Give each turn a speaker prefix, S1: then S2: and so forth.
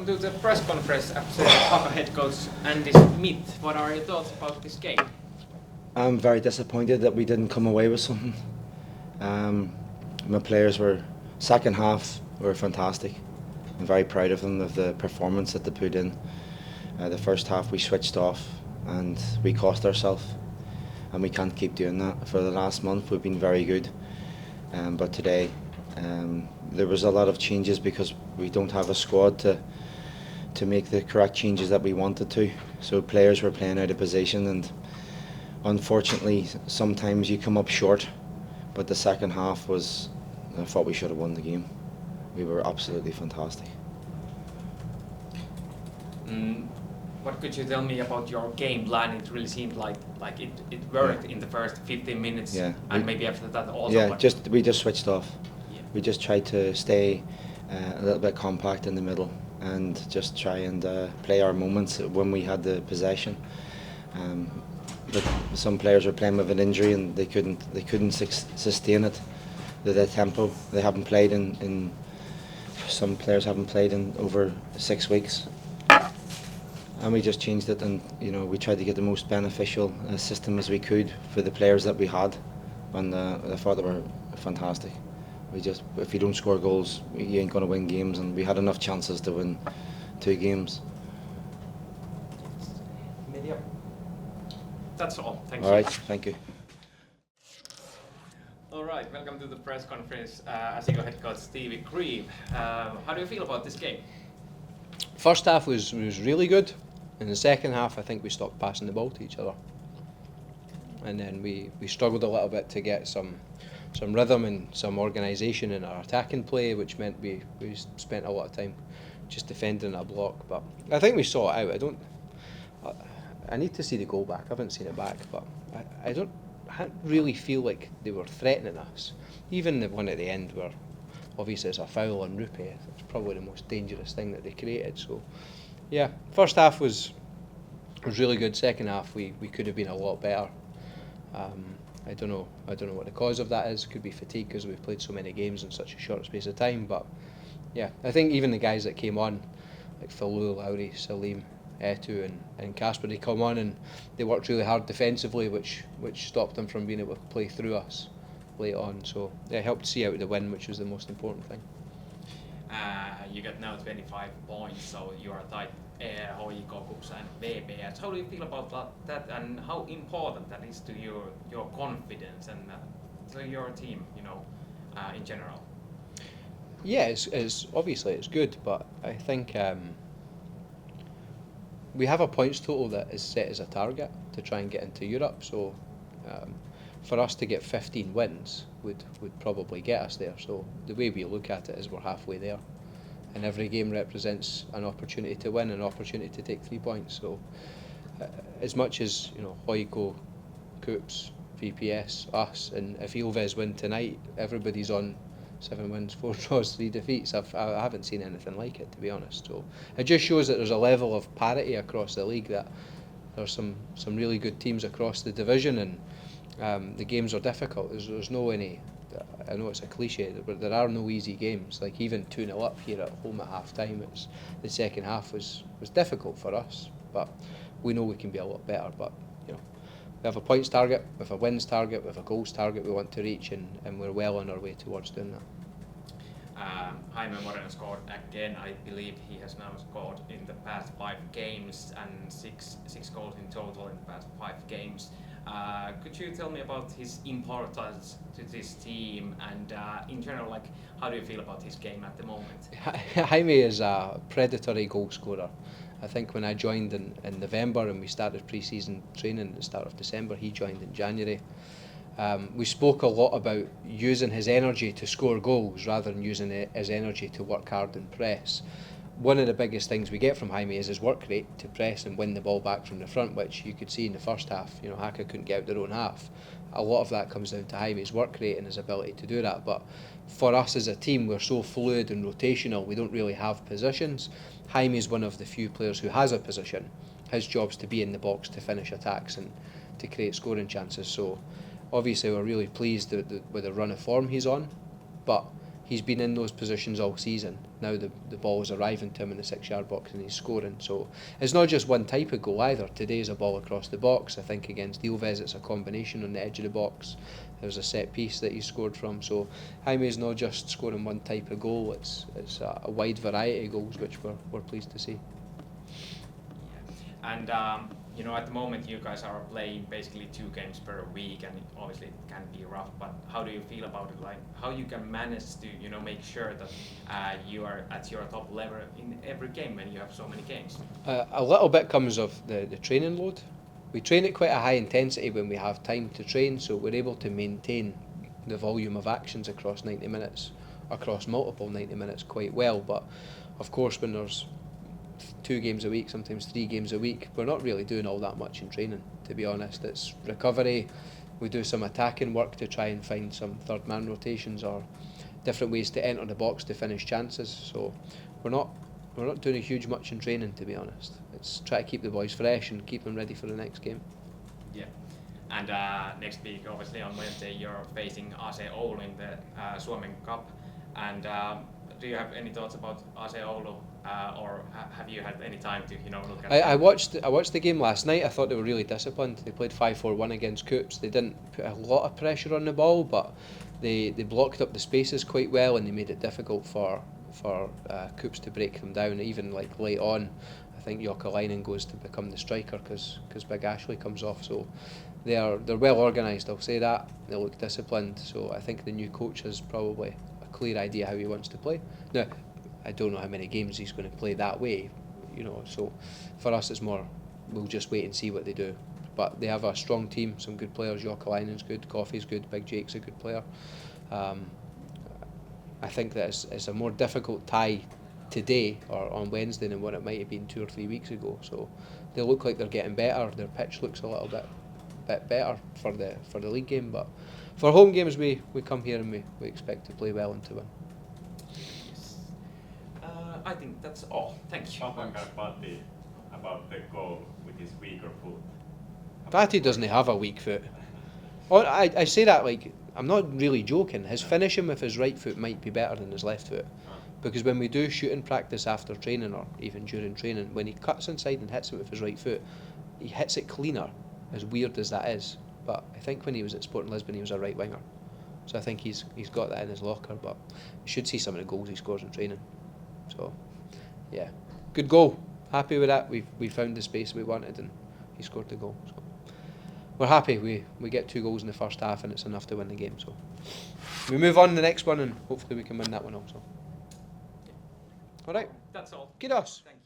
S1: welcome to the press conference after Haka head coach Andy Smith. What are your thoughts about this game?
S2: I'm very disappointed that we didn't come away with something. My players second half were fantastic. I'm very proud of them, of the performance that they put in. The first half we switched off and we cost ourselves, and we can't keep doing that. For the last month we've been very good, but today there was a lot of changes because we don't have a squad to make the correct changes that we wanted to. So players were playing out of position, and unfortunately sometimes you come up short. But the second half I thought we should have won the game. We were absolutely fantastic.
S1: What could you tell me about your game plan? It really seemed like it worked in the first 15 minutes, and maybe after that also.
S2: Yeah, we just switched off.
S1: Yeah.
S2: We just tried to stay a little bit compact in the middle and just try and play our moments when we had the possession. But some players were playing with an injury and they couldn't sustain it. The tempo they haven't played in. Some players haven't played in over 6 weeks. And we just changed it, and we tried to get the most beneficial system as we could for the players that we had, and I thought they were fantastic. If you don't score goals, you ain't going to win games, and we had enough chances to win 2 games.
S1: That's all. Thank you.
S2: All right, thank you.
S1: All right, welcome to the press conference. SJK head coach Stevie Grieve. How do you feel about this game?
S3: First half was really good. In the second half, I think we stopped passing the ball to each other, and then we struggled a little bit to get some rhythm and some organisation in our attacking play, which meant we spent a lot of time just defending a block. But I think we saw it out. I need to see the goal back. I haven't seen it back, but I don't really feel like they were threatening us. Even the one at the end where obviously it's a foul on Rupe. It's probably the most dangerous thing that they created. So yeah, first half was really good. Second half we could have been a lot better. I don't know what the cause of that is. It could be fatigue because we've played so many games in such a short space of time. But yeah, I think even the guys that came on, like Falu, Lowry, Salim, Etu and Casper, they come on and they worked really hard defensively, which stopped them from being able to play through us late on. So it helped see out the win, which was the most important thing.
S1: You got now 25 points, so you are tied HJK, KuPS and VPS. How do you feel about that, and how important that is to your confidence and to your team, in general?
S3: Yeah, it's obviously it's good, but I think we have a points total that is set as a target to try and get into Europe. So for us to get 15 wins would probably get us there. So the way we look at it is we're halfway there, and every game represents an opportunity to win, an opportunity to take 3 points. So as much as HJK, KuPS, VPS, us, and if Ilves win tonight, everybody's on 7 wins, 4 draws, 3 defeats. I haven't seen anything like it, to be honest. So it just shows that there's a level of parity across the league, that there's some really good teams across the division, and the games are difficult. There's no any. I know it's a cliche, but there are no easy games. Like even 2-0 up here at home at half time, the second half was difficult for us, but we know we can be a lot better. But we have a points target, we have a wins target, we have a goals target we want to reach, and we're well on our way towards doing that.
S1: Jaime Moreno scored again. I believe he has now scored in the past 5 games and six goals in total in the past 5 games. Could you tell me about his importance to this team, and in general, how do you feel about his game at the moment?
S3: Jaime is a predatory goal scorer. I think when I joined in November and we started pre-season training at the start of December, he joined in January. We spoke a lot about using his energy to score goals rather than using his energy to work hard and press. One of the biggest things we get from Jaime is his work rate to press and win the ball back from the front, which you could see in the first half. Haka couldn't get out their own half. A lot of that comes down to Jaime's work rate and his ability to do that. But for us as a team, we're so fluid and rotational, we don't really have positions. Jaime is one of the few players who has a position. His job's to be in the box to finish attacks and to create scoring chances. So obviously we're really pleased with the run of form he's on, but he's been in those positions all season. Now the ball is arriving to him in the 6-yard box and he's scoring. So it's not just one type of goal either. Today's a ball across the box. I think against Ilves it's a combination on the edge of the box. There's a set piece that he scored from. So Jaime's not just scoring one type of goal. It's a wide variety of goals which we're pleased to see.
S1: And you know, at the moment you guys are playing basically 2 games per week, and obviously it can be rough. But how do you feel about it? Like how you can manage to, you know, make sure that you are at your top level in every game when you have so many games?
S3: A little bit comes of the training load. We train at quite a high intensity when we have time to train, so we're able to maintain the volume of actions across 90 minutes, across multiple 90 minutes quite well. But of course when there's 2 games a week, sometimes 3 games a week, we're not really doing all that much in training, to be honest. It's recovery, we do some attacking work to try and find some third man rotations or different ways to enter the box to finish chances. So we're not doing a huge much in training, to be honest. It's try to keep the boys fresh and keep them ready for the next game.
S1: Yeah. And next week, obviously on Wednesday, you're facing AC Oulu in the Suomen Cup. And do you have any thoughts about AC Oulu, or have you had any time to, you know, look at?
S3: I watched the game last night. I thought they were really disciplined. They played 5-4-1 against Coops. They didn't put a lot of pressure on the ball, but they blocked up the spaces quite well, and they made it difficult for Coops to break them down. Even like late on, I think Jokalainen goes to become the striker because Big Ashley comes off. So they're well organised. I'll say that. They look disciplined. So I think the new coach has probably a clear idea how he wants to play. Now, I don't know how many games he's going to play that way, you know. So for us, it's more we'll just wait and see what they do. But they have a strong team, some good players. Jokalainen's good, Coffey's good, Big Jake's a good player. I think that it's a more difficult tie today or on Wednesday than what it might have been 2 or 3 weeks ago. So they look like they're getting better. Their pitch looks a little bit better for the league game. But for home games, we come here and we expect to play well and to win.
S1: I think that's all. Thank you.
S4: Pati about the goal with his weaker foot.
S3: Pati doesn't have a weak foot. Oh, I say that like I'm not really joking. His finishing with his right foot might be better than his left foot, because when we do shooting practice after training or even during training, when he cuts inside and hits it with his right foot, he hits it cleaner. As weird as that is, but I think when he was at Sporting Lisbon, he was a right winger, so I think he's got that in his locker. But you should see some of the goals he scores in training. So, yeah, good goal. Happy with that. We found the space we wanted, and he scored the goal. So we're happy. We get 2 goals in the first half, and it's enough to win the game. So we move on to the next one, and hopefully we can win that one also. All right.
S1: That's all.
S3: Kudos.
S1: Thank you.